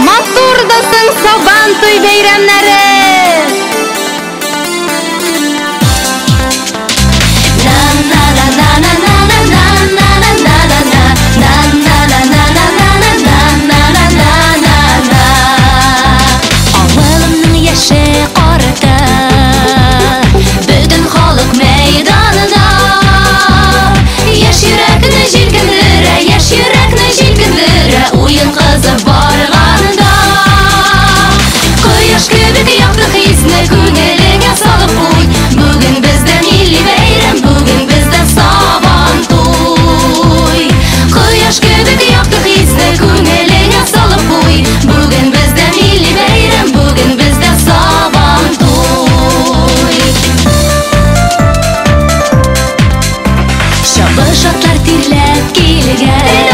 Матурдасың Сабан той бәйрәмнәре. Авылымның яше карыта, бөтен халык мәйданында. Яшь йөрәкне җилкендерә, яшь йөрәкне җилкендерә, уен кызып барганда. Кояш кебек якты хисне күңелеңә салып куй. Бүген бездә милли бәйрәм, бүген бездә Сабан туй. Кояш кебек якты хисне күңелеңә салып куй. Бүген бездә милли бәйрәм, бүген бездә Сабан туй. Чабыш атлар тирләп килгән,